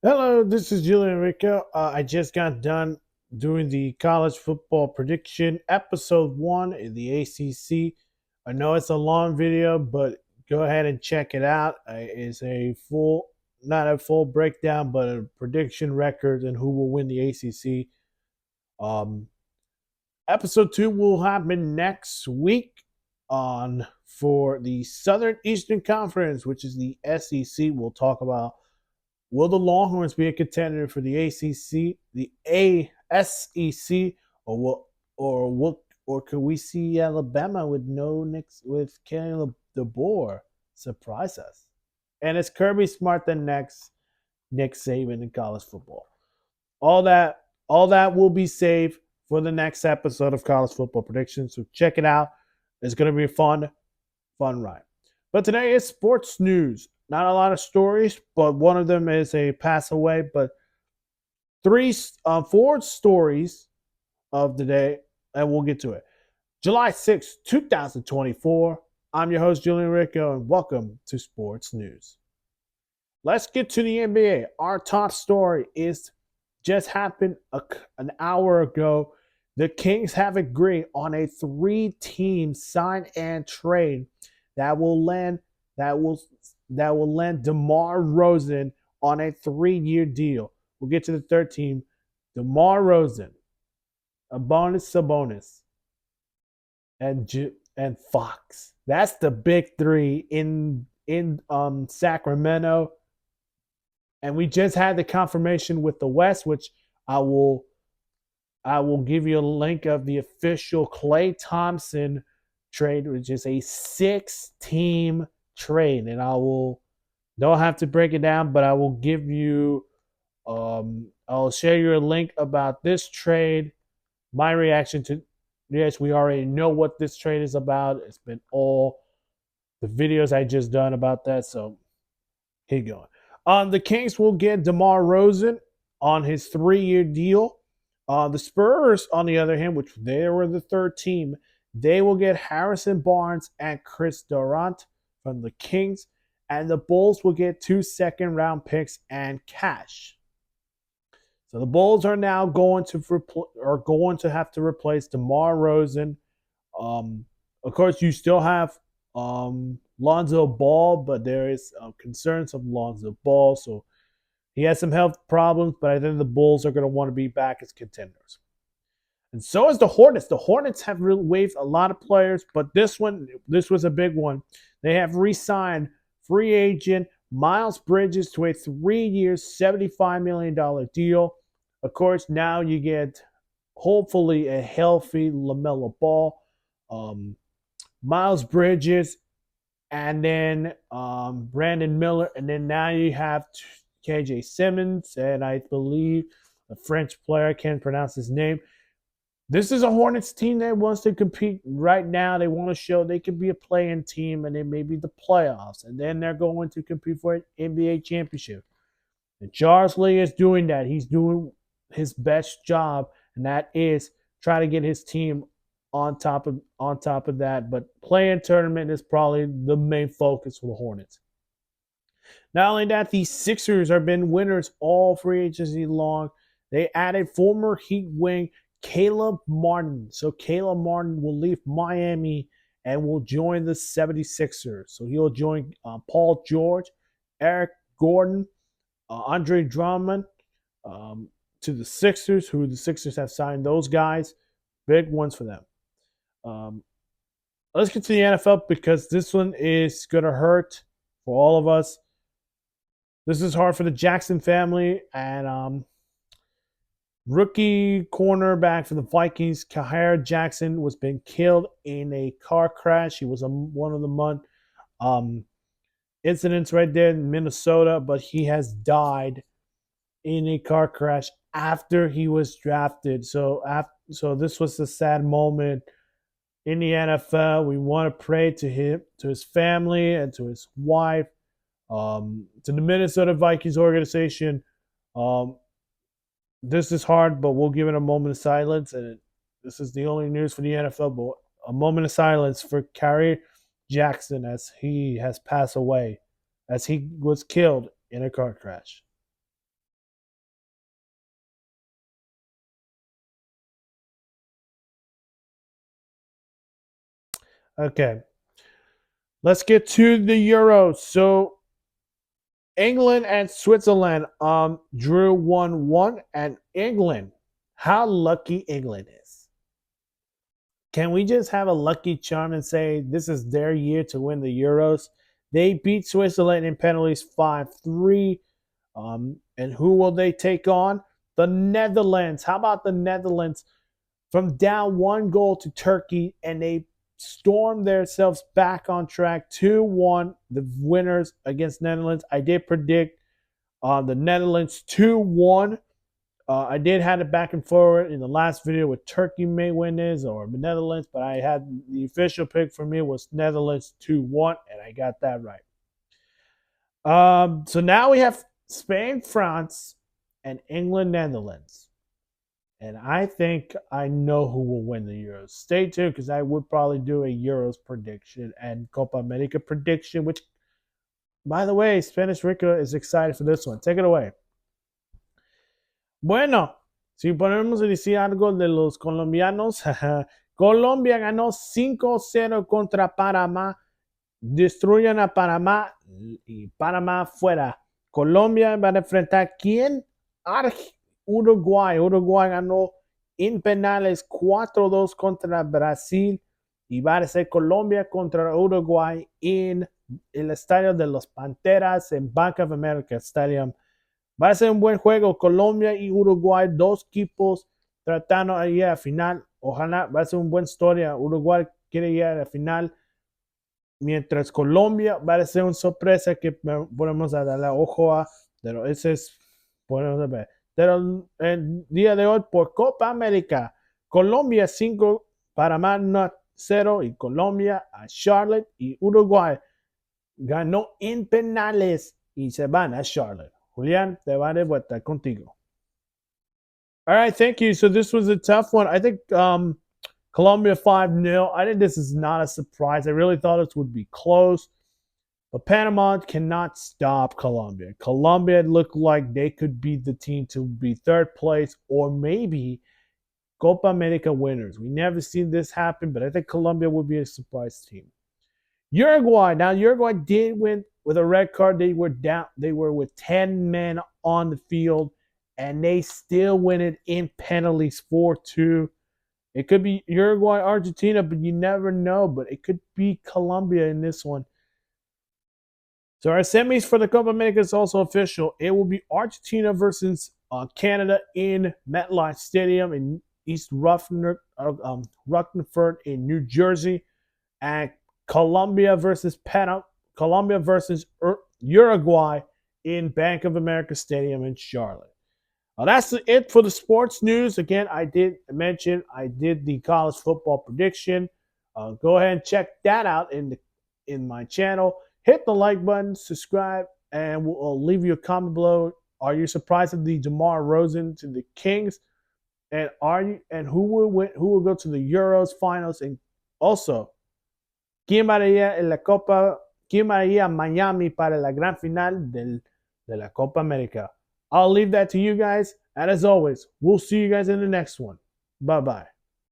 Hello, this is Julian Rico. I just got done doing the college football prediction episode one in the ACC. I know it's a long video, but go ahead and check it out. It's a full, not a full breakdown, but a prediction record and who will win the ACC. Um, Episode two will happen next week on for the Southern Eastern Conference, which is the SEC. We'll talk about will the Longhorns be a contender for the ACC, the ASEC, or could we see Alabama with no Nick's with Caleb DeBoer surprise us? And is Kirby Smart the next Nick Saban in college football? All that all that will be saved for the next episode of College Football Predictions. So check it out. It's going to be a fun ride. But today is sports news. Not a lot of stories, but one of them is a pass away. But four stories of the day, and we'll get to it. July 6th, 2024. I'm your host, Julian Rico, and welcome to Sports News. Let's get to the NBA. Our top story is just happened an hour ago. The Kings have agreed on a three-team sign and trade that will land DeMar DeRozan on a 3-year deal. We'll get to the third team. DeMar DeRozan, Sabonis, and Fox. That's the big three in Sacramento. And we just had the confirmation with the West, which I will give you a link of the official Klay Thompson trade, which is a 6-team trade, and don't have to break it down, but I will give you I'll share you a link about this trade. My reaction to yes, we already know what this trade is about. It's been all the videos I just done about that. So here you go. The Kings will get DeMar DeRozan on his 3-year deal. The Spurs, on the other hand, which they were the third team, they will get Harrison Barnes and Chris Duarte from the Kings, and the Bulls will get 2 second-round picks and cash. So the Bulls are now going to have to replace DeMar DeRozan. Of course, you still have Lonzo Ball, but there is concerns of Lonzo Ball, so he has some health problems. But I think the Bulls are going to want to be back as contenders, and so is the Hornets. The Hornets have really waived a lot of players, but this was a big one. They have re-signed free agent Miles Bridges to a 3-year, $75 million deal. Of course, now you get hopefully a healthy LaMelo Ball, Miles Bridges, and then Brandon Miller, and then now you have KJ Simmons, and I believe a French player, I can't pronounce his name. This is a Hornets team that wants to compete right now. They want to show they can be a playing team, and then maybe the playoffs, and then they're going to compete for an NBA championship. And Charles Lee is doing that. He's doing his best job, and that is try to get his team on top of that. But playing tournament is probably the main focus for the Hornets. Not only that, the Sixers have been winners all free agency long. They added former Heat wing Caleb Martin. So Caleb Martin will leave Miami and will join the 76ers. So he'll join Paul George, Eric Gordon, Andre Drummond to the Sixers, who the Sixers have signed those guys. Big ones for them. Let's get to the NFL because this one is going to hurt for all of us. This is hard for the Jackson family, and rookie cornerback for the Vikings, Khyree Jackson, was being killed in a car crash. He was one of the month incidents right there in Minnesota, but he has died in a car crash after he was drafted. So this was a sad moment in the NFL. We want to pray to him, to his family, and to his wife, to the Minnesota Vikings organization. This is hard, but we'll give it a moment of silence. And this is the only news for the NFL, but a moment of silence for Khyree Jackson as he has passed away, as he was killed in a car crash. Okay, let's get to the Euros. So England and Switzerland drew 1-1, and England, how lucky England is. Can we just have a lucky charm and say this is their year to win the Euros? They beat Switzerland in penalties 5-3. And who will they take on? The Netherlands. How about the Netherlands? From down 1 goal to Turkey, and they stormed themselves back on track 2-1. The winners against Netherlands. I did predict the Netherlands 2-1. I did have it back and forward in the last video with Turkey may win this or the Netherlands, but I had the official pick for me was Netherlands 2-1, and I got that right. So now we have Spain, France, and England, Netherlands. And I think I know who will win the Euros. Stay tuned because I would probably do a Euros prediction and Copa America prediction, which, by the way, Spanish Rica is excited for this one. Take it away. Bueno, si podemos decir algo de los colombianos, Colombia ganó 5-0 contra Panamá. Destruyen a Panamá y Panamá fuera. Colombia va a enfrentar ¿quién? Uruguay. Uruguay ganó en penales 4-2 contra Brasil y va a ser Colombia contra Uruguay en el estadio de los Panteras en Bank of America Stadium. Va a ser un buen juego. Colombia y Uruguay, dos equipos tratando de ir a la final. Ojalá va a ser una buena historia. Uruguay quiere ir a la final. Mientras Colombia va a ser una sorpresa que podemos darle ojo a. Pero ese es, podemos ver. Pero el día de hoy por Copa América, Colombia 5, Panamá 0 y Colombia a Charlotte y Uruguay ganó en penales y se van a Charlotte. Julián, te va de vuelta contigo. All right, thank you. So this was a tough one. I think Colombia 5-0. I think this is not a surprise. I really thought this would be close. But Panama cannot stop Colombia. Colombia looked like they could be the team to be third place or maybe Copa America winners. We never seen this happen, but I think Colombia would be a surprise team. Uruguay. Now, Uruguay did win with a red card. They were down. They were with 10 men on the field, and they still win it in penalties 4-2. It could be Uruguay, Argentina, but you never know. But it could be Colombia in this one. So our semis for the Copa America is also official. It will be Argentina versus Canada in MetLife Stadium in East Rutherford in New Jersey, and Colombia versus Uruguay in Bank of America Stadium in Charlotte. That's it for the sports news. Again, I did mention I did the college football prediction. Go ahead and check that out in my channel. Hit the like button, subscribe, and we'll leave you a comment below. Are you surprised at the DeMar DeRozan to the Kings? And who will win? Who will go to the Euros finals? And also, ¿quién va a ir en la Copa? ¿Quién va a ir a Miami para la gran final de la Copa América? I'll leave that to you guys. And as always, we'll see you guys in the next one. Bye-bye.